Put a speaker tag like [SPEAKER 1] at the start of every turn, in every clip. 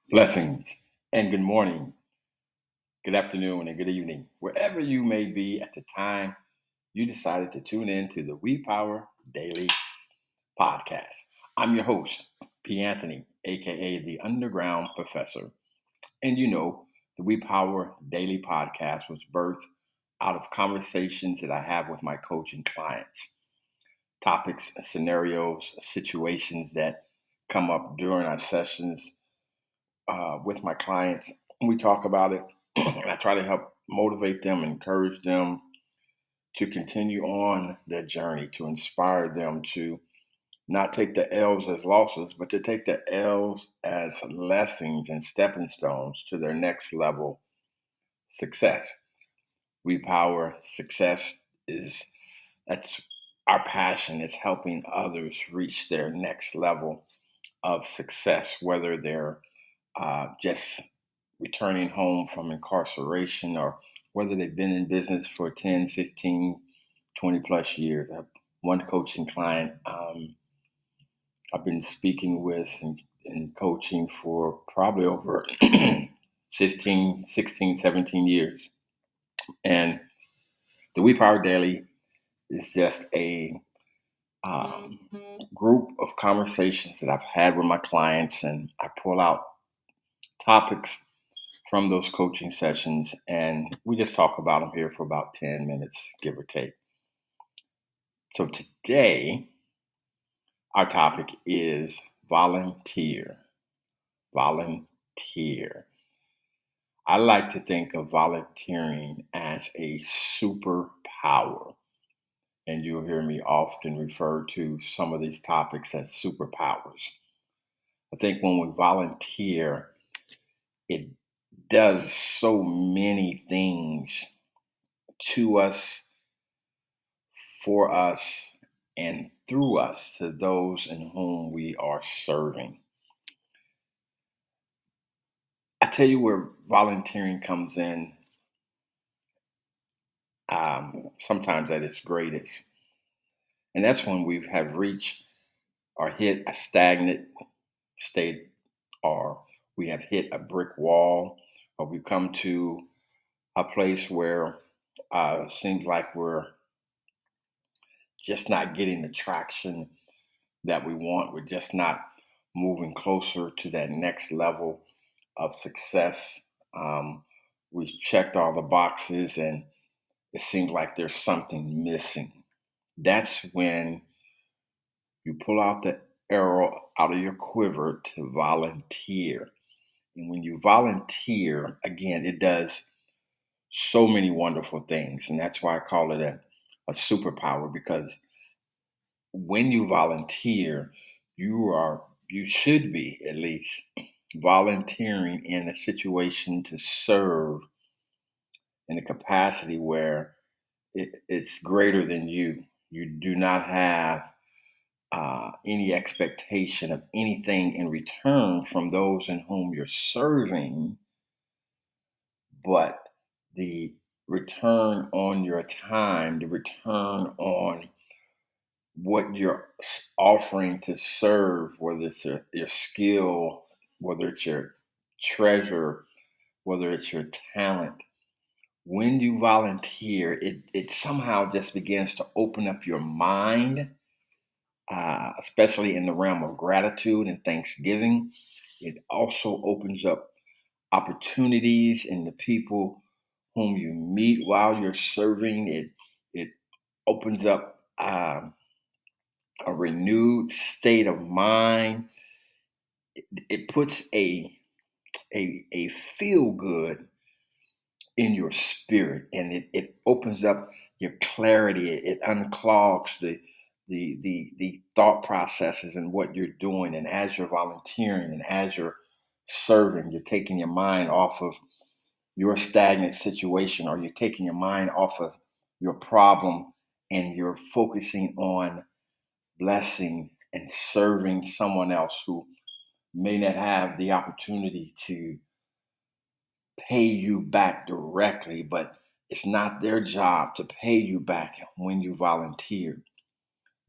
[SPEAKER 1] Blessings and good morning, good afternoon, and good evening, wherever you may be at the time you decided to tune in to the We Power Daily Podcast. I'm your host, P. Anthony, aka the Underground Professor. And the We Power Daily Podcast was birthed out of conversations that I have with my coaching clients, topics, scenarios, situations that come up during our sessions with my clients. We talk about it, and I try to help motivate them, encourage them to continue on their journey, to inspire them to not take the L's as losses, but to take the L's as lessons and stepping stones to their next level success. We Power Success is that's our passion is helping others reach their next level of success, whether they're just returning home from incarceration or whether they've been in business for 10, 15, 20 plus years. I have one coaching client I've been speaking with and coaching for probably over 15, 16, 17 years. And the We Power Daily is just a um, group of conversations that I've had with my clients, and I pull out topics from those coaching sessions, and we just talk about them here for about 10 minutes, give or take. So today, our topic is volunteer. Volunteer. I like to think of volunteering as a superpower, and you'll hear me often refer to some of these topics as superpowers. I think when we volunteer, it does so many things to us, for us, and through us to those in whom we are serving. I tell you where volunteering comes in, sometimes at its greatest, and that's when we have reached or hit a stagnant state, or we have hit a brick wall, or we've come to a place where it seems like we're just not getting the traction that we want. We're just not moving closer to that next level of success. We've checked all the boxes and it seems like there's something missing. That's when you pull out the arrow out of your quiver to volunteer. And when you volunteer, again, it does so many wonderful things. And that's why I call it a superpower, because when you volunteer, you should be at least volunteering in a situation to serve in a capacity where it's greater than you. You do not have any expectation of anything in return from those in whom you're serving, but the return on your time, the return on what you're offering to serve, whether it's your skill, whether it's your treasure, whether it's your talent. When you volunteer, it somehow just begins to open up your mind, especially in the realm of gratitude and thanksgiving. It also opens up opportunities in the people whom you meet while you're serving. It opens up a renewed state of mind. It puts a feel good in your spirit, and it opens up your clarity. It unclogs the thought processes and what you're doing. And as you're volunteering and as you're serving, you're taking your mind off of your stagnant situation, or you're taking your mind off of your problem, and you're focusing on blessing and serving someone else who may not have the opportunity to pay you back directly, but it's not their job to pay you back when you volunteer.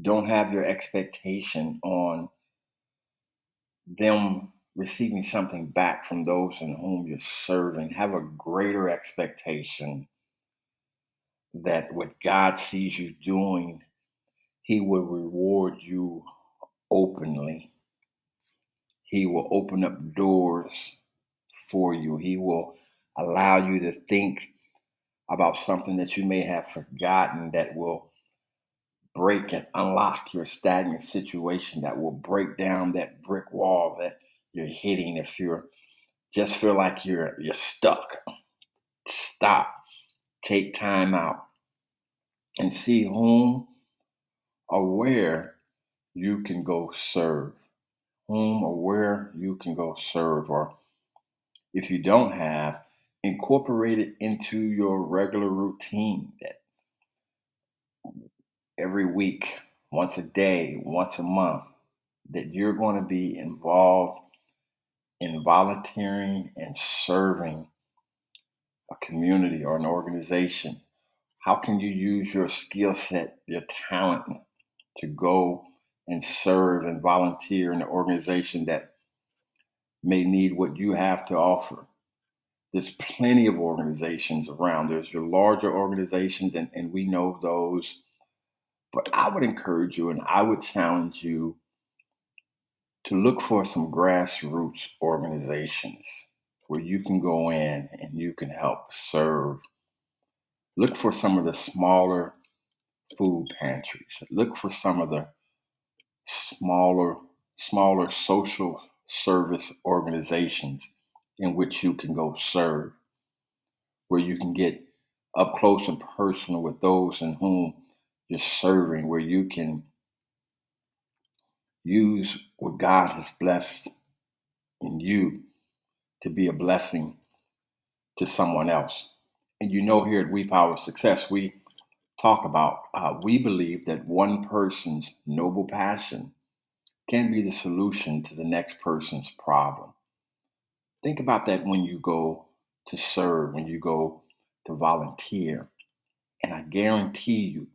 [SPEAKER 1] Don't have your expectation on them receiving something back from those in whom you're serving. Have a greater expectation that what God sees you doing, He will reward you openly. He will open up doors for you. He will allow you to think about something that you may have forgotten that will break and unlock your stagnant situation, that will break down that brick wall that you're hitting if you're just feel like you're stuck. Stop. Take time out and see whom or where you can go serve. Whom or where you can go serve. Or if you don't have, incorporate it into your regular routine that every week, once a day, once a month, that you're going to be involved in volunteering and serving a community or an organization. How can you use your skill set, your talent to go and serve and volunteer in an organization that may need what you have to offer? There's plenty of organizations around. There's your larger organizations, and we know those. But I would encourage you and I would challenge you to look for some grassroots organizations where you can go in and you can help serve. Look for some of the smaller food pantries. Look for some of the smaller smaller social service organizations in which you can go serve, where you can get up close and personal with those in whom you're serving, where you can use what God has blessed in you to be a blessing to someone else. And you know, here at We Power Success, we talk about we believe that one person's noble passion can be the solution to the next person's problem. Think about that when you go to serve, when you go to volunteer. And I guarantee you,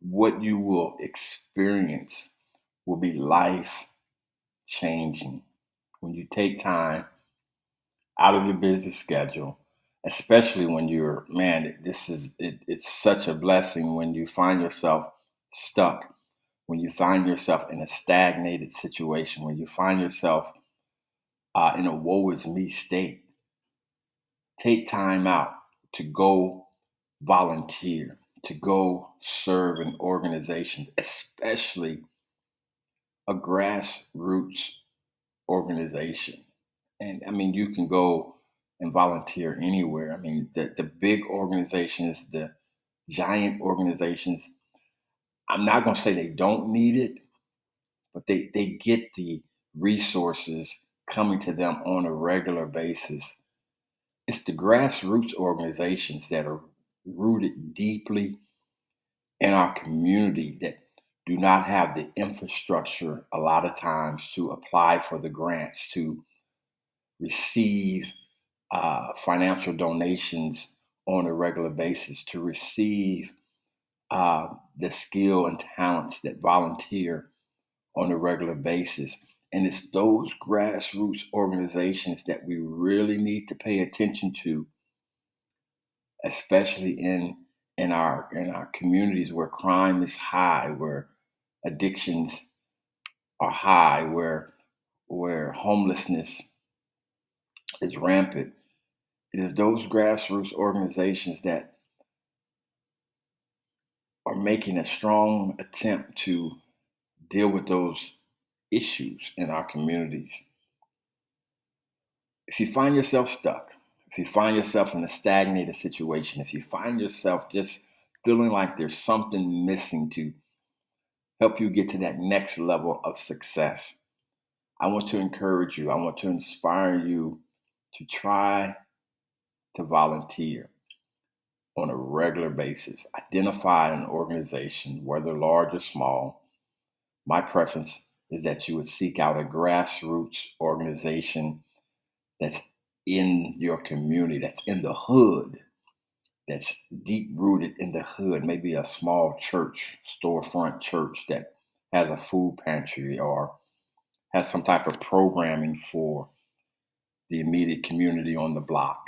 [SPEAKER 1] what you will experience will be life changing when you take time out of your busy schedule, especially when you're, man, it's such a blessing when you find yourself stuck, when you find yourself in a stagnated situation, when you find yourself in a woe is me state. Take time out to go volunteer, to go serve in organizations, especially a grassroots organization. And I mean, you can go and volunteer anywhere. I mean, the big organizations, the giant organizations, I'm not going to say they don't need it, but they get the resources coming to them on a regular basis. It's the grassroots organizations that are rooted deeply in our community that do not have the infrastructure a lot of times to apply for the grants, to receive financial donations on a regular basis, to receive the skill and talents that volunteer on a regular basis. And it's those grassroots organizations that we really need to pay attention to, especially in our communities where crime is high, where addictions are high, where homelessness is rampant. It is those grassroots organizations that are making a strong attempt to deal with those issues in our communities. If you find yourself stuck, if you find yourself in a stagnated situation, if you find yourself just feeling like there's something missing to help you get to that next level of success, I want to encourage you, I want to inspire you to try to volunteer on a regular basis. Identify an organization, whether large or small. My preference is that you would seek out a grassroots organization that's in your community, that's in the hood, that's deep rooted in the hood, maybe a small church, storefront church that has a food pantry or has some type of programming for the immediate community on the block,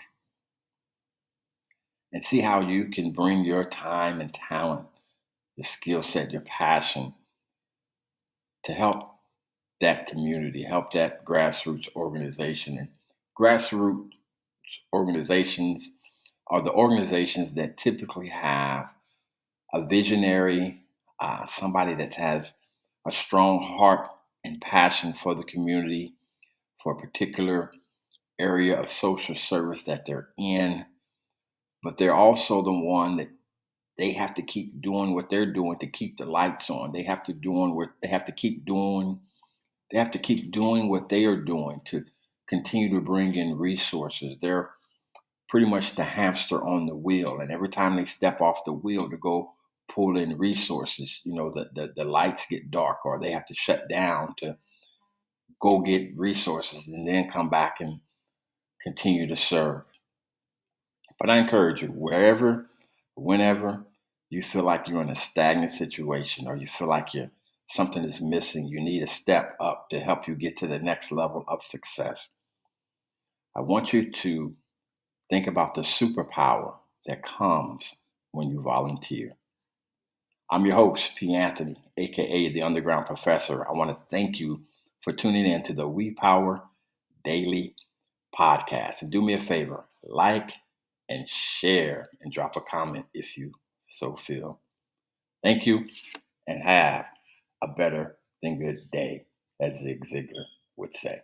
[SPEAKER 1] and see how you can bring your time and talent, your skill set, your passion to help that community, help that grassroots organization. And grassroots organizations are the organizations that typically have a visionary, somebody that has a strong heart and passion for the community, for a particular area of social service that they're in, but they're also the one that they have to keep doing what they're doing to keep the lights on. They have to keep doing what they are doing to continue to bring in resources. They're pretty much the hamster on the wheel, and every time they step off the wheel to go pull in resources, the lights get dark, or they have to shut down to go get resources and then come back and continue to serve. But I encourage you, wherever, whenever you feel like you're in a stagnant situation, or you feel like something is missing, you need a step up to help you get to the next level of success. I want you to think about the superpower that comes when you volunteer. I'm your host, P. Anthony, aka the Underground Professor. I want to thank you for tuning in to the We Power Daily Podcast. And do me a favor, like and share and drop a comment if you so feel. Thank you, and have a better than good day, as Zig Ziglar would say.